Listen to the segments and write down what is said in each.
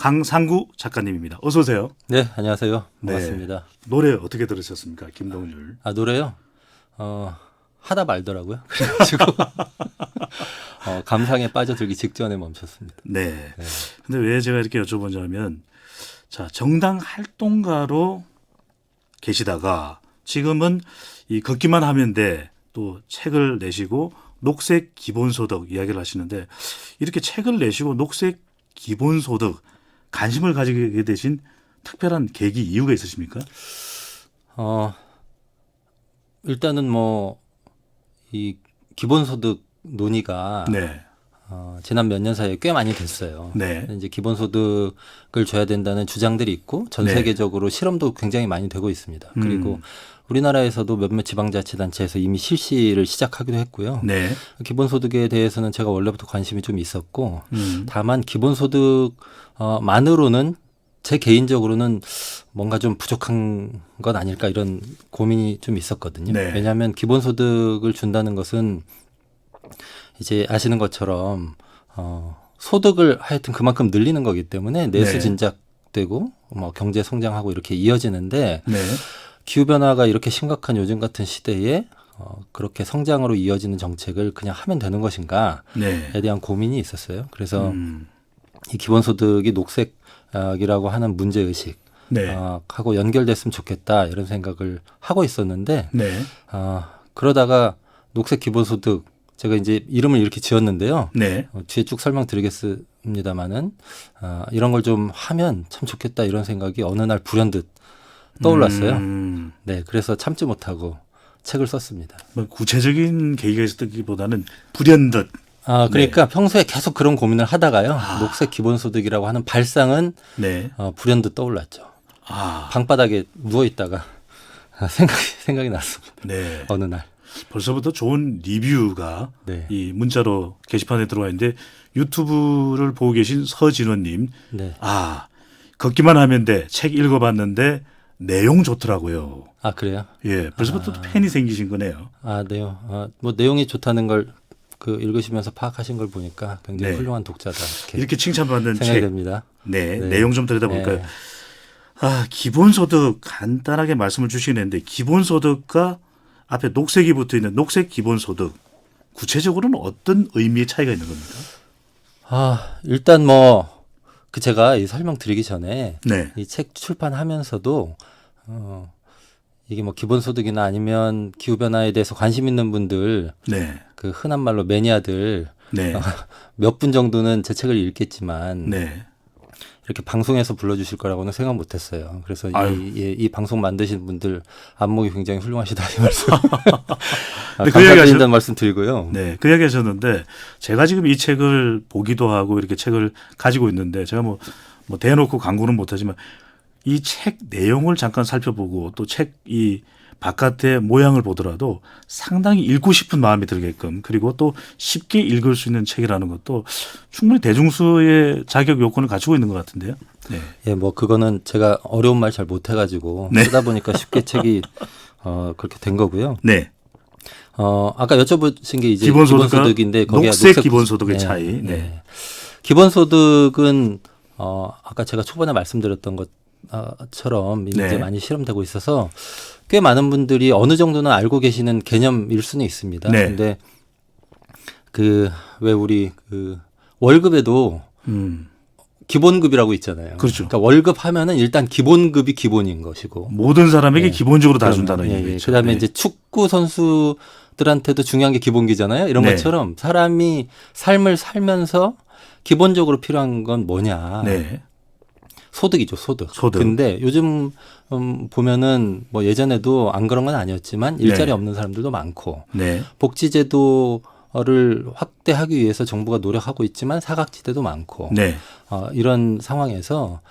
강상구 작가님입니다. 어서 오세요. 네, 안녕하세요. 반갑습니다. 네. 노래 어떻게 들으셨습니까? 김동률. 아, 노래요? 하다 말더라고요. 그래가지고 감상에 빠져들기 직전에 멈췄습니다. 네. 근데 왜 제가 이렇게 여쭤보냐면, 자, 정당 활동가로 계시다가 지금은 이 걷기만 하면 돼 또 책을 내시고 녹색 기본소득 이야기를 하시는데, 이렇게 책을 내시고 녹색 기본소득 관심을 가지게 되신 특별한 계기 이유가 있으십니까? 일단은 뭐 이 기본소득 논의가 네. 지난 몇 년 사이에 꽤 많이 됐어요. 네. 이제 기본소득을 줘야 된다는 주장들이 있고 전 네. 세계적으로 실험도 굉장히 많이 되고 있습니다. 그리고 우리나라에서도 몇몇 지방자치단체에서 이미 실시를 시작하기도 했고요. 네. 기본소득에 대해서는 제가 원래부터 관심이 좀 있었고 다만 기본소득만으로는 제 개인적으로는 뭔가 좀 부족한 것 아닐까 이런 고민이 좀 있었거든요. 네. 왜냐하면 기본소득을 준다는 것은 이제 아시는 것처럼 소득을 하여튼 그만큼 늘리는 거기 때문에 내수 네. 진작되고 뭐 경제 성장하고 이렇게 이어지는데 네. 기후변화가 이렇게 심각한 요즘 같은 시대에 그렇게 성장으로 이어지는 정책을 그냥 하면 되는 것인가에 네. 대한 고민이 있었어요. 그래서 이 기본소득이 녹색이라고 하는 문제의식 네. 하고 연결됐으면 좋겠다 이런 생각을 하고 있었는데 네. 그러다가 녹색 기본소득 제가 이제 이름을 이렇게 지었는데요. 네. 뒤에 쭉 설명드리겠습니다만은 이런 걸 좀 하면 참 좋겠다 이런 생각이 어느 날 불현듯 떠올랐어요. 네, 그래서 참지 못하고 책을 썼습니다. 뭐 구체적인 계기가 있었기보다는 불현듯. 그러니까 평소에 계속 그런 고민을 하다가요. 녹색 기본소득이라고 하는 발상은 네. 불현듯 떠올랐죠. 아, 방바닥에 누워 있다가 생각이 났습니다. 네. 어느 날. 벌써부터 좋은 리뷰가 네. 이 문자로 게시판에 들어와 있는데, 유튜브를 보고 계신 서진원님, 네. 걷기만 하면 돼. 책 읽어봤는데 내용 좋더라고요. 아, 그래요? 예, 벌써부터 또 팬이 생기신 거네요. 네요. 뭐 내용이 좋다는 걸 읽으시면서 파악하신 걸 보니까 굉장히 네. 훌륭한 독자다 이렇게 칭찬받는 생각이 책. 됩니다. 네, 네. 내용 좀 들여다볼까요? 네. 기본소득 간단하게 말씀을 주시긴 했는데, 기본소득과 앞에 녹색이 붙어 있는 녹색 기본소득, 구체적으로는 어떤 의미의 차이가 있는 겁니까? 일단 제가 이 설명드리기 전에 네. 이 책 출판하면서도 이게 뭐 기본소득이나 아니면 기후변화에 대해서 관심 있는 분들 네. 그 흔한 말로 매니아들 네. 몇 분 정도는 제 책을 읽겠지만 네. 이렇게 방송에서 불러주실 거라고는 생각 못했어요. 그래서 이 방송 만드신 분들 안목이 굉장히 훌륭하시다 이 말씀. 감사드린다는 말씀 드리고요. 네, 그 이야기 하셨는데, 제가 지금 이 책을 보기도 하고 이렇게 책을 가지고 있는데, 제가 뭐 대놓고 광고는 못하지만 이 책 내용을 잠깐 살펴보고 또 책 이 바깥의 모양을 보더라도 상당히 읽고 싶은 마음이 들게끔, 그리고 또 쉽게 읽을 수 있는 책이라는 것도 충분히 대중수의 자격 요건을 갖추고 있는 것 같은데요. 네. 예, 그거는 제가 어려운 말 잘 못해가지고 네. 쓰다 보니까 쉽게 책이 그렇게 된 거고요. 네. 아까 여쭤보신 게 이제 기본소득인데 녹색 기본소득의 차이. 네. 기본소득은 아까 제가 초반에 말씀드렸던 것처럼 이제 네. 많이 실험되고 있어서 꽤 많은 분들이 어느 정도는 알고 계시는 개념일 수는 있습니다. 네. 근데 왜 우리 월급에도 기본급이라고 있잖아요. 그렇죠. 그러니까 월급 하면은 일단 기본급이 기본인 것이고 모든 사람에게 네. 기본적으로 다 준다는 얘기죠. 그다음에 네. 이제 축구 선수들한테도 중요한 게 기본기잖아요. 이런 네. 것처럼 사람이 삶을 살면서 기본적으로 필요한 건 뭐냐? 네. 소득이죠, 소득. 소득. 근데 요즘 보면은 예전에도 안 그런 건 아니었지만 일자리 네. 없는 사람들도 많고 네. 복지제도를 확대하기 위해서 정부가 노력하고 있지만 사각지대도 많고 네. 이런 상황에서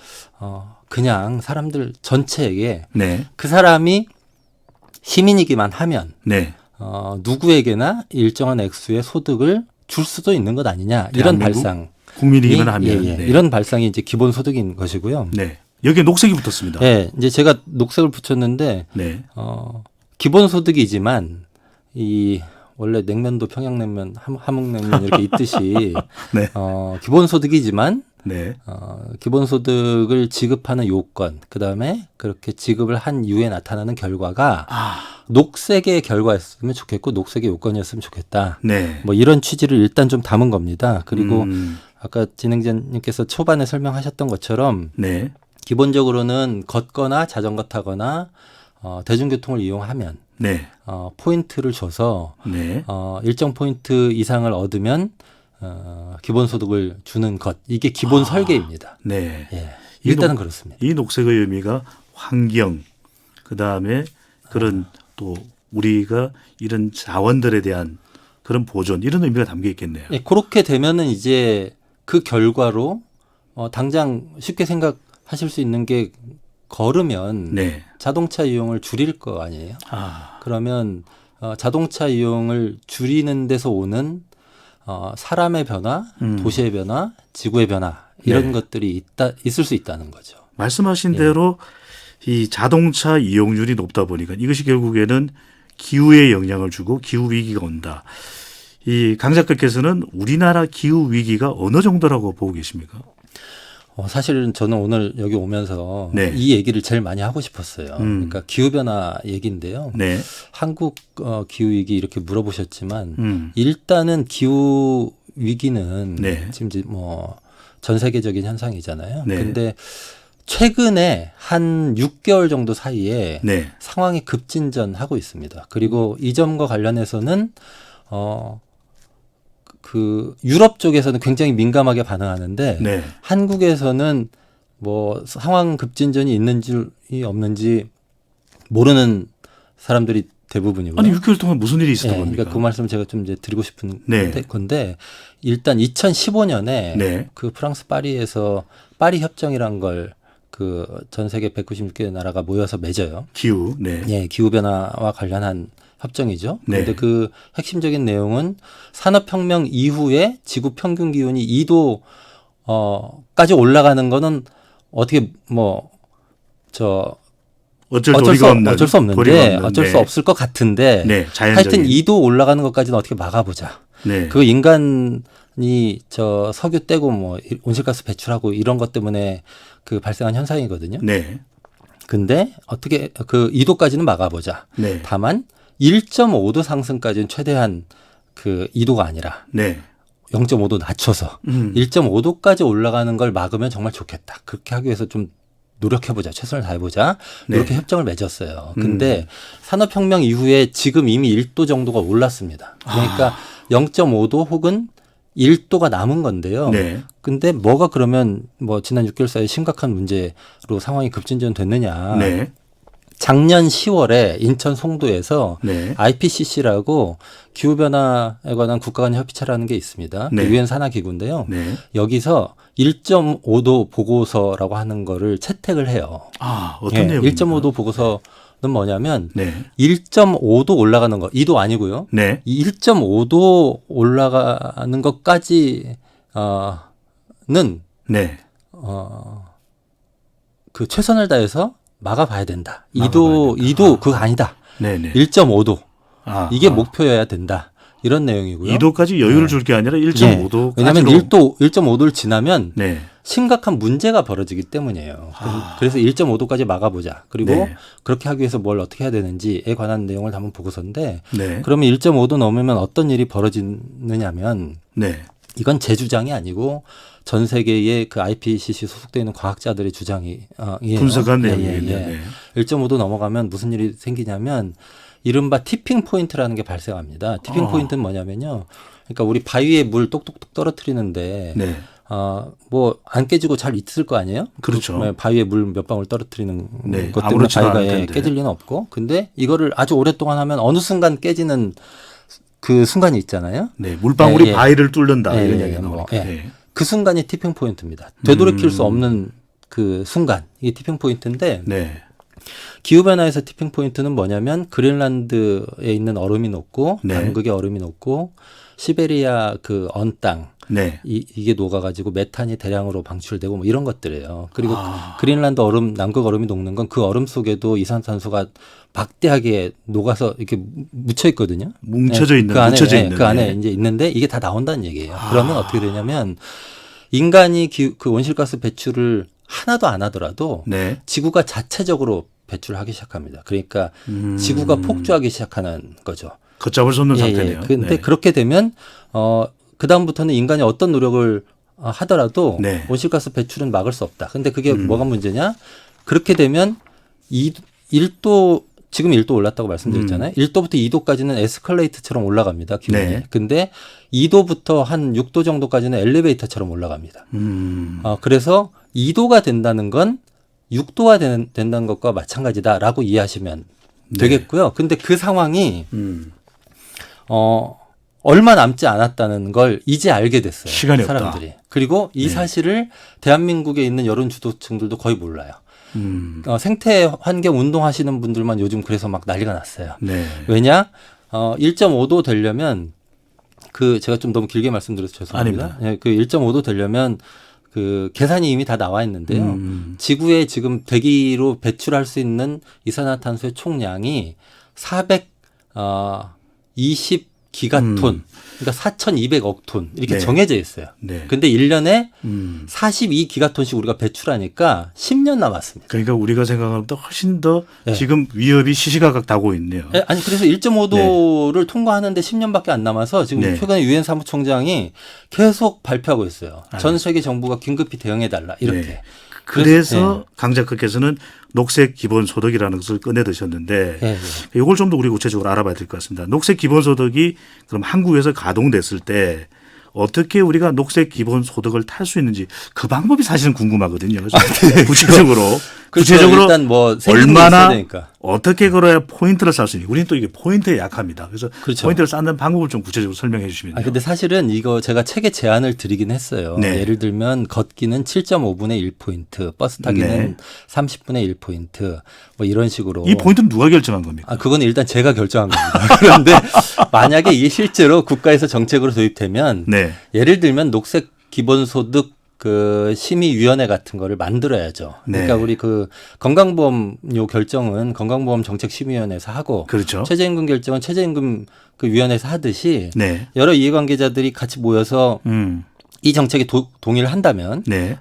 그냥 사람들 전체에게 네. 그 사람이 시민이기만 하면 네. 누구에게나 일정한 액수의 소득을 줄 수도 있는 것 아니냐 이런 발상. 국민이기만 하면. 네. 이런 발상이 이제 기본소득인 것이고요. 네. 여기에 녹색이 붙었습니다. 네, 이제 제가 녹색을 붙였는데 네. 기본소득이지만 원래 냉면도 평양냉면, 함흥냉면 이렇게 있듯이 네. 기본소득이지만 네. 기본소득을 지급하는 요건, 그다음에 그렇게 지급을 한 이후에 나타나는 결과가 녹색의 결과였으면 좋겠고 녹색의 요건이었으면 좋겠다. 네. 뭐 이런 취지를 일단 좀 담은 겁니다. 그리고 아까 진행자님께서 초반에 설명하셨던 것처럼 네. 기본적으로는 걷거나 자전거 타거나 대중교통을 이용하면 네. 포인트를 줘서 네. 일정 포인트 이상을 얻으면 기본소득을 주는 것, 이게 기본 설계입니다. 네. 예, 일단은 그렇습니다. 이 녹색의 의미가 환경, 그 다음에 그런 또 우리가 이런 자원들에 대한 그런 보존 이런 의미가 담겨 있겠네요. 예, 그렇게 되면은 이제 그 결과로 당장 쉽게 생각하실 수 있는 게 걸으면 네. 자동차 이용을 줄일 거 아니에요. 그러면 자동차 이용을 줄이는 데서 오는 사람의 변화, 도시의 변화, 지구의 변화 이런 네. 것들이 있을 수 있다는 거죠. 말씀하신 대로 이 자동차 이용률이 높다 보니까 이것이 결국에는 기후에 영향을 주고 기후 위기가 온다. 이 강 작가께서는 우리나라 기후 위기가 어느 정도라고 보고 계십니까? 사실은 저는 오늘 여기 오면서 네. 이 얘기를 제일 많이 하고 싶었어요. 그러니까 기후변화 얘기인데요. 네. 한국 기후위기 이렇게 물어보셨지만 일단은 기후 위기는 네. 지금 이제 뭐 전 세계적인 현상이잖아요. 네. 근데 최근에 한 6개월 정도 사이에 네. 상황이 급진전하고 있습니다. 그리고 이 점과 관련해서는 그 유럽 쪽에서는 굉장히 민감하게 반응하는데 네. 한국에서는 뭐 상황 급진전이 있는지 없는지 모르는 사람들이 대부분이고요. 아니 6개월 동안 무슨 일이 있었던 겁니까? 그러니까 그 말씀을 제가 좀 이제 드리고 싶은 네. 건데 일단 2015년에 네. 그 프랑스 파리에서 파리 협정이란 걸 그 전 세계 196개 나라가 모여서 맺어요. 기후. 네. 예, 기후 변화와 관련한 협정이죠. 그런데 네. 그 핵심적인 내용은 산업혁명 이후에 지구 평균 기온이 2도 까지 올라가는 거는 어떻게 어쩔 어쩔 도리가 없는. 수 없는데 도리가 없는. 어쩔 네. 수 없을 것 같은데 네. 자연적인. 하여튼 2도 올라가는 것까지는 어떻게 막아보자. 네. 그 인간이 석유 떼고 뭐 온실가스 배출하고 이런 것 때문에 그 발생한 현상이거든요. 네. 근데 어떻게 그 2도까지는 막아보자. 네. 다만 1.5도 상승까지는 최대한 그 2도가 아니라 네. 0.5도 낮춰서 1.5도까지 올라가는 걸 막으면 정말 좋겠다. 그렇게 하기 위해서 좀 노력해보자. 최선을 다해보자. 네. 이렇게 협정을 맺었어요. 근데 산업혁명 이후에 지금 이미 1도 정도가 올랐습니다. 그러니까 0.5도 혹은 1도가 남은 건데요. 네. 근데 뭐가 그러면 뭐 지난 6개월 사이에 심각한 문제로 상황이 급진전 됐느냐. 네. 작년 10월에 인천 송도에서 네. IPCC라고 기후변화에 관한 국가 간 협의체라는 게 있습니다. 네. 유엔 산하기구인데요. 네. 여기서 1.5도 보고서라고 하는 거를 채택을 해요. 어떤 내용입니까? 1.5도 보고서는 뭐냐면 네. 1.5도 올라가는 거, 2도 아니고요. 네. 이 1.5도 올라가는 것까지는 네. 그 최선을 다해서 막아봐야 된다. 막아봐야 된다. 2도 그거 아니다. 네. 네. 1.5도 이게 목표여야 된다. 이런 내용이고요. 2도까지 여유를 줄 게 아니라 1.5도. 왜냐하면 1.5도를 지나면 네. 심각한 문제가 벌어지기 때문이에요. 그래서 1.5도까지 막아보자. 그리고 네. 그렇게 하기 위해서 뭘 어떻게 해야 되는지에 관한 내용을 담은 보고서인데 네. 그러면 1.5도 넘으면 어떤 일이 벌어지느냐면 네. 이건 제 주장이 아니고 전 세계의 그 IPCC 소속되어 있는 과학자들의 주장이 분석한 내용이에요. 네. 1.5도 넘어가면 무슨 일이 생기냐면 이른바 티핑 포인트라는 게 발생합니다. 티핑 포인트는 뭐냐면요. 그러니까 우리 바위에 물 똑똑똑 떨어뜨리는데 네. 뭐 안 깨지고 잘 있을 거 아니에요? 그렇죠. 바위에 물 몇 방울 떨어뜨리는 네. 것 때문에 아무렇지도 않을 바위가 텐데. 깨질 리는 없고 근데 이거를 아주 오랫동안 하면 어느 순간 깨지는 그 순간이 있잖아요. 네. 물방울이 예, 예. 바위를 뚫는다. 예, 이런 예, 얘기가 뭐, 나오니까. 예. 네. 그 순간이 티핑 포인트입니다. 되돌이킬 수 없는 그 순간 이게 티핑 포인트인데 네. 기후변화에서 티핑 포인트는 뭐냐면 그린란드에 있는 얼음이 녹고 네. 남극의 얼음이 녹고 시베리아 그 언 땅 네. 이게 녹아가지고 메탄이 대량으로 방출되고 뭐 이런 것들이에요. 그리고 그린란드 얼음, 남극 얼음이 녹는 건 그 얼음 속에도 이산화탄소가 막대하게 녹아서 이렇게 묻혀 있거든요. 뭉쳐져 있는, 그 안에, 묻혀져 있는. 그 안에 네. 이제 있는데 이게 다 나온다는 얘기예요. 그러면 어떻게 되냐면 인간이 그 온실가스 배출을 하나도 안 하더라도 네. 지구가 자체적으로 배출하기 시작합니다. 그러니까 지구가 폭주하기 시작하는 거죠. 걷잡을 수 없는 상태네요. 그런데 네. 그렇게 되면 그 다음부터는 인간이 어떤 노력을 하더라도 네. 온실가스 배출은 막을 수 없다. 근데 그게 뭐가 문제냐? 그렇게 되면 1도 지금 1도 올랐다고 말씀드렸잖아요. 1도부터 2도까지는 에스컬레이터처럼 올라갑니다. 기온이. 네. 근데 2도부터 한 6도 정도까지는 엘리베이터처럼 올라갑니다. 그래서 2도가 된다는 건 6도가 된다는 것과 마찬가지다라고 이해하시면 되겠고요. 근데 그 상황이 얼마 남지 않았다는 걸 이제 알게 됐어요. 시간이 사람들이. 없다. 그리고 이 사실을 대한민국에 있는 여론 주도층들도 거의 몰라요. 생태 환경 운동하시는 분들만 요즘 그래서 막 난리가 났어요. 네. 왜냐? 1.5도 되려면 제가 좀 너무 길게 말씀드려서 죄송합니다. 예, 그 1.5도 되려면 그 계산이 이미 다 나와 있는데요. 지구에 지금 대기로 배출할 수 있는 이산화탄소의 총량이 420 기가톤, 그러니까 4,200억 톤 이렇게 네. 정해져 있어요. 네. 근데 1년에 42 기가톤씩 우리가 배출하니까 10년 남았습니다. 그러니까 우리가 생각하는 것보다 훨씬 더 네. 지금 위협이 시시각각 다가오고 있네요. 아니 그래서 1.5도를 통과하는데 10년밖에 안 남아서 지금 네. 최근에 유엔 사무총장이 계속 발표하고 있어요. 알겠습니다. 전 세계 정부가 긴급히 대응해달라 이렇게. 네. 그래서 네. 강작께서는 녹색 기본소득이라는 것을 꺼내 드셨는데 네, 이걸 좀 더 우리 구체적으로 알아봐야 될 것 같습니다. 녹색 기본소득이 그럼 한국에서 가동됐을 때 어떻게 우리가 녹색 기본소득을 탈 수 있는지 그 방법이 사실은 궁금하거든요. 그래서 구체적으로 그렇죠. 구체적으로 일단 뭐 생기는 게 얼마나 있어야 되니까. 어떻게 걸어야 포인트를 쌓을 수 있는지. 우리는 또 이게 포인트에 약합니다. 그래서 그렇죠. 포인트를 쌓는 방법을 좀 구체적으로 설명해 주시면요. 근데 사실은 이거 제가 책에 제안을 드리긴 했어요. 네. 예를 들면 걷기는 7.5분의 1포인트, 버스 타기는 네. 30분의 1포인트 뭐 이런 식으로. 이 포인트는 누가 결정한 겁니까? 그건 일단 제가 결정한 겁니다. 그런데 만약에 이게 실제로 국가에서 정책으로 도입되면 네. 예를 들면 녹색 기본소득 그 심의위원회 같은 거를 만들어야죠. 그러니까 네. 우리 그 건강보험료 결정은 건강보험정책심의위원회에서 하고 그렇죠. 최저임금 결정은 최저임금 그 위원회에서 하듯이 네. 여러 이해관계자들이 같이 모여서 이 정책에 동의를 한다면 네.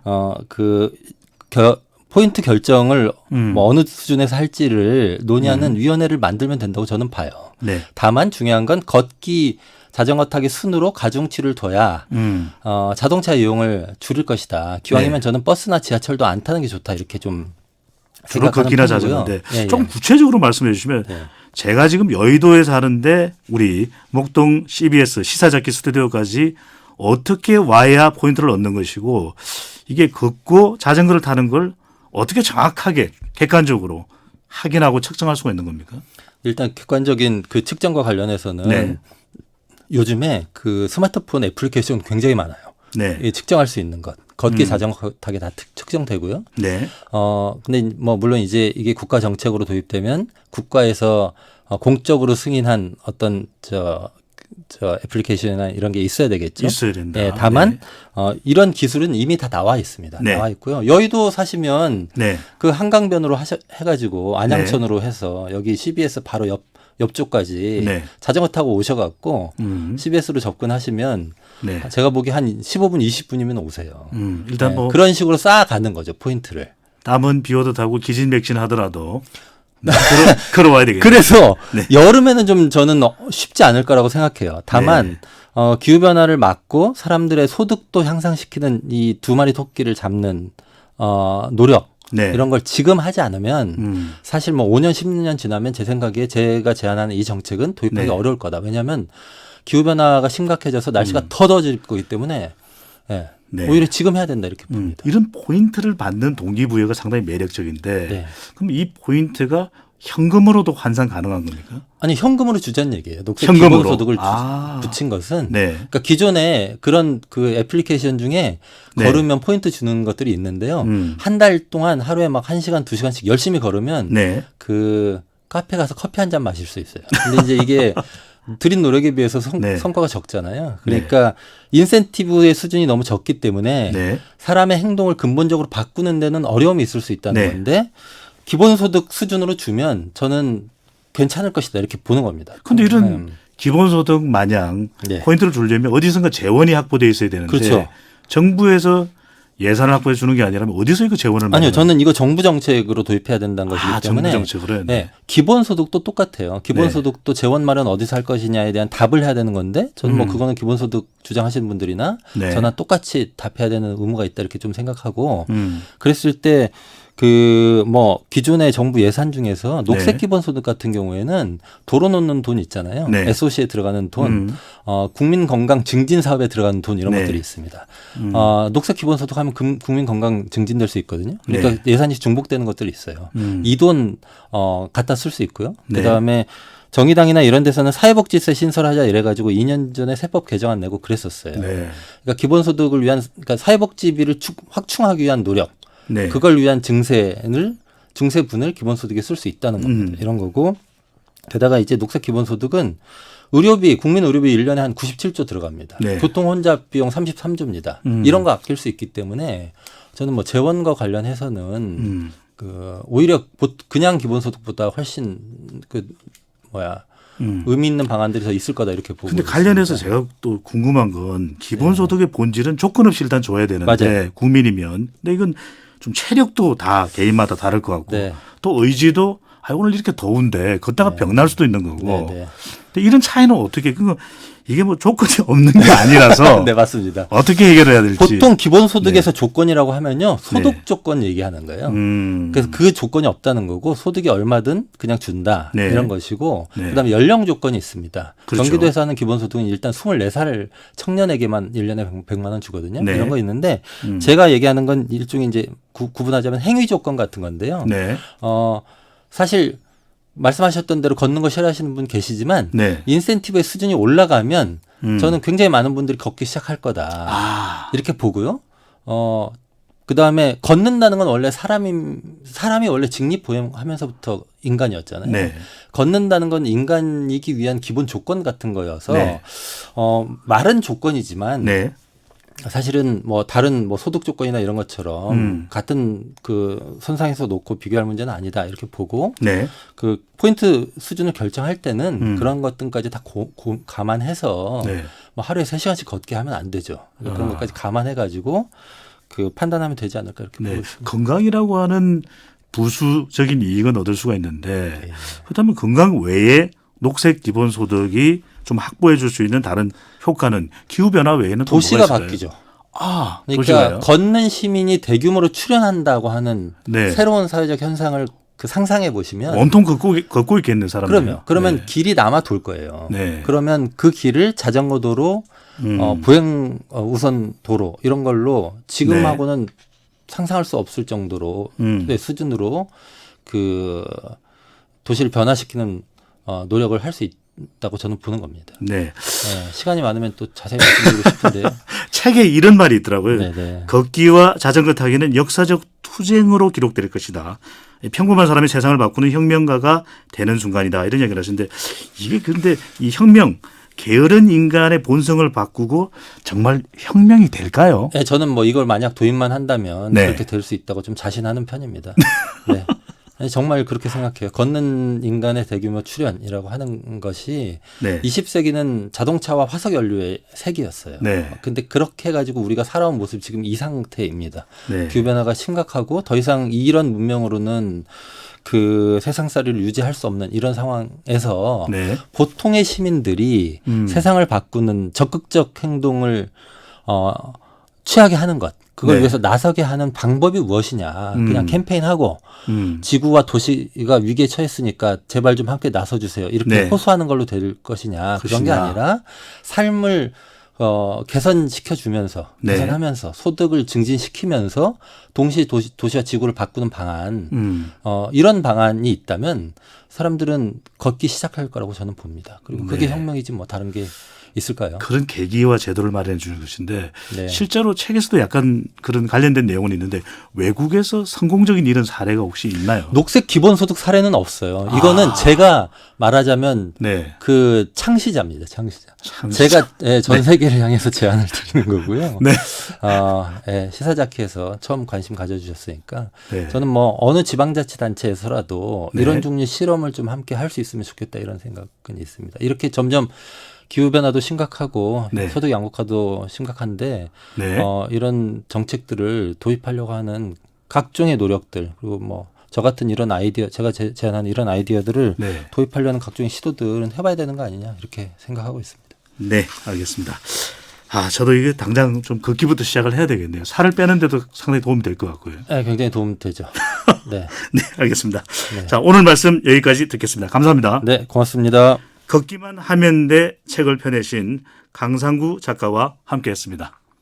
포인트 결정을 뭐 어느 수준에서 할지를 논의하는 위원회를 만들면 된다고 저는 봐요. 네. 다만 중요한 건 걷기 자전거 타기 순으로 가중치를 둬야 자동차 이용을 줄일 것이다. 기왕이면 네. 저는 버스나 지하철도 안 타는 게 좋다. 이렇게 좀 주로 생각하는 걷기나 편이고요. 자전거인데 예, 좀 예. 구체적으로 말씀해 주시면 네. 제가 지금 여의도에 사는데 우리 목동 CBS 시사잡기 스튜디오까지 어떻게 와야 포인트를 얻는 것이고 이게 걷고 자전거를 타는 걸 어떻게 정확하게 객관적으로 확인하고 측정할 수가 있는 겁니까? 일단 객관적인 그 측정과 관련해서는 네. 요즘에 그 스마트폰 애플리케이션 굉장히 많아요. 네. 이 측정할 수 있는 것. 걷기 자전거 타기 다 측정되고요. 네. 근데 뭐 물론 이제 이게 국가 정책으로 도입되면 국가에서 공적으로 승인한 어떤 저 애플리케이션이나 이런 게 있어야 되겠죠. 있어야 된다. 네, 다만 이런 기술은 이미 다 나와 있습니다. 네. 나와 있고요. 여의도 사시면 네. 그 한강변으로 해가지고 안양천으로 해서 여기 CBS 바로 옆쪽까지 네. 자전거 타고 오셔갖고 CBS로 접근하시면 네. 제가 보기 한 15분, 20분이면 오세요. 일단 네, 뭐 그런 식으로 쌓아가는 거죠, 포인트를. 땀은 비 오듯 하고 기진맥진 하더라도 걸어와야 되겠네요. 그래서 네. 여름에는 좀 저는 쉽지 않을 거라고 생각해요. 다만 기후변화를 막고 사람들의 소득도 향상시키는 이 두 마리 토끼를 잡는 노력 네. 이런 걸 지금 하지 않으면 사실 뭐 5년, 10년 지나면 제 생각에 제가 제안하는 이 정책은 도입하기 네. 어려울 거다. 왜냐하면 기후변화가 심각해져서 날씨가 더 더워질 거기 때문에 예, 네. 오히려 지금 해야 된다 이렇게 봅니다. 이런 포인트를 받는 동기부여가 상당히 매력적인데 네. 그럼 이 포인트가 현금으로도 환산 가능한 겁니까? 아니 현금으로 주자는 얘기예요. 녹색 현금으로. 기본소득을 아. 붙인 것은 네. 그러니까 기존에 그런 그 애플리케이션 중에 네. 걸으면 포인트 주는 것들이 있는데요. 한 달 동안 하루에 막 1시간, 2시간씩 열심히 걸으면 네. 그 카페 가서 커피 한 잔 마실 수 있어요. 근데 이제 이게 들인 노력에 비해서 네. 성과가 적잖아요. 그러니까 인센티브의 수준이 너무 적기 때문에 네. 사람의 행동을 근본적으로 바꾸는 데는 어려움이 있을 수 있다는 네. 건데 기본소득 수준으로 주면 저는 괜찮을 것이다 이렇게 보는 겁니다. 근데 이런 기본소득 마냥 네. 포인트를 주려면 어디선가 재원이 확보돼 있어야 되는데 그렇죠. 정부에서 예산을 확보해 주는 게 아니라면 어디서 이거 재원을 아니요, 마련하나요? 저는 이거 정부 정책으로 도입해야 된다는 것이기 때문에 정부 정책으로. 네, 기본소득도 똑같아요. 기본소득도 재원 마련 어디서 할 것이냐에 대한 답을 해야 되는 건데 저는 뭐 그거는 기본소득 주장하시는 분들이나 네. 저나 똑같이 답해야 되는 의무가 있다 이렇게 좀 생각하고 그랬을 때 그 뭐 기존의 정부 예산 중에서 녹색 네. 기본소득 같은 경우에는 도로 놓는 돈 있잖아요. 네. SOC에 들어가는 돈, 국민 건강 증진 사업에 들어가는 돈 이런 네. 것들이 있습니다. 녹색 기본소득 하면 국민 건강 증진될 수 있거든요. 그러니까 네. 예산이 중복되는 것들이 있어요. 이 돈 갖다 쓸 수 있고요. 네. 그다음에 정의당이나 이런 데서는 사회복지세 신설하자 이래가지고 2년 전에 세법 개정안 내고 그랬었어요. 네. 그러니까 기본소득을 위한 그러니까 사회복지비를 확충하기 위한 노력, 네. 그걸 위한 증세분을 기본소득에 쓸 수 있다는 겁니다. 이런 거고 게다가 이제 녹색 기본소득은 의료비, 국민 의료비 1년에 한 97조 들어갑니다. 네. 교통 혼잡 비용 33조입니다. 이런 거 아낄 수 있기 때문에 저는 뭐 재원과 관련해서는 그 오히려 그냥 기본소득보다 훨씬 의미 있는 방안들이 더 있을 거다 이렇게 보고. 근데 관련해서 제가 또 궁금한 건 기본소득의 본질은 조건 없이 일단 줘야 되는데 맞아요. 국민이면. 근데 이건 좀 체력도 다 개인마다 다를 것 같고 네. 또 의지도 오늘 이렇게 더운데 걷다가 병 날 수도 있는 거고. 네, 네. 근데 이런 차이는 어떻게 이게 뭐 조건이 없는 게 아니라서 네, 맞습니다. 어떻게 해결해야 될지. 보통 기본소득에서 조건이라고 하면요. 소득 조건 얘기하는 거예요. 그래서 그 조건이 없다는 거고 소득이 얼마든 그냥 준다 네. 이런 것이고 네. 그다음에 연령 조건이 있습니다. 그렇죠. 경기도에서 하는 기본소득은 일단 24살 청년에게만 1년에 100만 원 주거든요. 네. 이런 거 있는데 제가 얘기하는 건 일종의 이제 구분하자면 행위 조건 같은 건데요. 네. 사실 말씀하셨던 대로 걷는 거 싫어하시는 분 계시지만 네. 인센티브의 수준이 올라가면 저는 굉장히 많은 분들이 걷기 시작할 거다. 이렇게 보고요. 그다음에 걷는다는 건 원래 사람이 원래 직립보행하면서부터 인간이었잖아요. 네. 걷는다는 건 인간이기 위한 기본 조건 같은 거여서 네. 말은 조건이지만 네. 사실은 뭐 다른 뭐 소득 조건이나 이런 것처럼 같은 그 선상에서 놓고 비교할 문제는 아니다 이렇게 보고 네. 그 포인트 수준을 결정할 때는 그런 것들까지 다 감안해서 네. 뭐 하루에 3시간씩 걷게 하면 안 되죠. 그러니까 그런 것까지 감안해 가지고 그 판단하면 되지 않을까 이렇게 네. 보고 있습니다. 건강이라고 하는 부수적인 이익은 얻을 수가 있는데 네. 그렇다면 건강 외에 녹색 기본소득이 좀 확보해 줄 수 있는 다른 효과는 기후변화 외에는 또 도시가 뭐가 있을까요? 바뀌죠. 그러니까 그러니까 걷는 시민이 대규모로 출현한다고 하는 네. 새로운 사회적 현상을 그 상상해 보시면 온통 걷고 있겠는 사람들. 그러면 네. 길이 남아 돌 거예요. 네. 그러면 그 길을 자전거 도로, 보행 우선 도로 이런 걸로 지금하고는 상상할 수 없을 정도로 의 수준으로 그 도시를 변화시키는 노력을 할 수 있다고 저는 보는 겁니다. 네. 네, 시간이 많으면 또 자세히 말씀드리고 싶은데요. 책에 이런 말이 있더라고요. 네네. 걷기와 자전거 타기는 역사적 투쟁으로 기록될 것이다. 평범한 사람이 세상을 바꾸는 혁명가가 되는 순간이다. 이런 얘기를 하시는데 이게 근데 이 혁명 게으른 인간의 본성을 바꾸고 정말 혁명이 될까요? 네, 저는 뭐 이걸 만약 도입만 한다면 네. 그렇게 될 수 있다고 좀 자신하는 편입니다. 네. 아니, 정말 그렇게 생각해요. 걷는 인간의 대규모 출현이라고 하는 것이 네. 20세기는 자동차와 화석 연료의 세기였어요. 네. 근데 그렇게 해가지고 우리가 살아온 모습이 지금 이 상태입니다. 네. 기후변화가 심각하고 더 이상 이런 문명으로는 그 세상살이를 유지할 수 없는 이런 상황에서 네. 보통의 시민들이 세상을 바꾸는 적극적 행동을 취하게 하는 것. 그걸 네. 위해서 나서게 하는 방법이 무엇이냐. 그냥 캠페인하고 지구와 도시가 위기에 처했으니까 제발 좀 함께 나서주세요. 이렇게 네. 호소하는 걸로 될 것이냐. 그런 게 것이냐. 아니라 삶을 개선시켜주면서 네. 개선하면서 소득을 증진시키면서 동시에 도시와 지구를 바꾸는 방안 이런 방안이 있다면 사람들은 걷기 시작할 거라고 저는 봅니다. 그리고 그게 네. 혁명이지 뭐 다른 게 있을까요? 그런 계기와 제도를 마련해 주는 것인데 네. 실제로 책에서도 약간 그런 관련된 내용은 있는데 외국에서 성공적인 이런 사례가 혹시 있나요? 녹색 기본소득 사례는 없어요. 이거는 제가 말하자면 네. 그 창시자입니다. 창시자. 창시자. 제가 전 세계를 향해서 제안을 드리는 거고요. 네. 시사자키에서 처음 관심 가져주셨으니까 네. 저는 뭐 어느 지방자치단체에서라도 네. 이런 종류의 실험을 좀 함께 할 수 있으면 좋겠다 이런 생각은 있습니다. 이렇게 점점 기후 변화도 심각하고 네. 소득 양극화도 심각한데 네. 이런 정책들을 도입하려고 하는 각종의 노력들 그리고 뭐 저 같은 이런 아이디어 제가 제안하는 이런 아이디어들을 네. 도입하려는 각종의 시도들은 해봐야 되는 거 아니냐 이렇게 생각하고 있습니다. 네, 알겠습니다. 저도 이게 당장 좀 걷기부터 시작을 해야 되겠네요. 살을 빼는데도 상당히 도움이 될 것 같고요. 네, 굉장히 도움되죠. 네. 네, 알겠습니다. 네. 자, 오늘 말씀 여기까지 듣겠습니다. 감사합니다. 네, 고맙습니다. 걷기만 하면 돼 책을 펴내신 강상구 작가와 함께했습니다.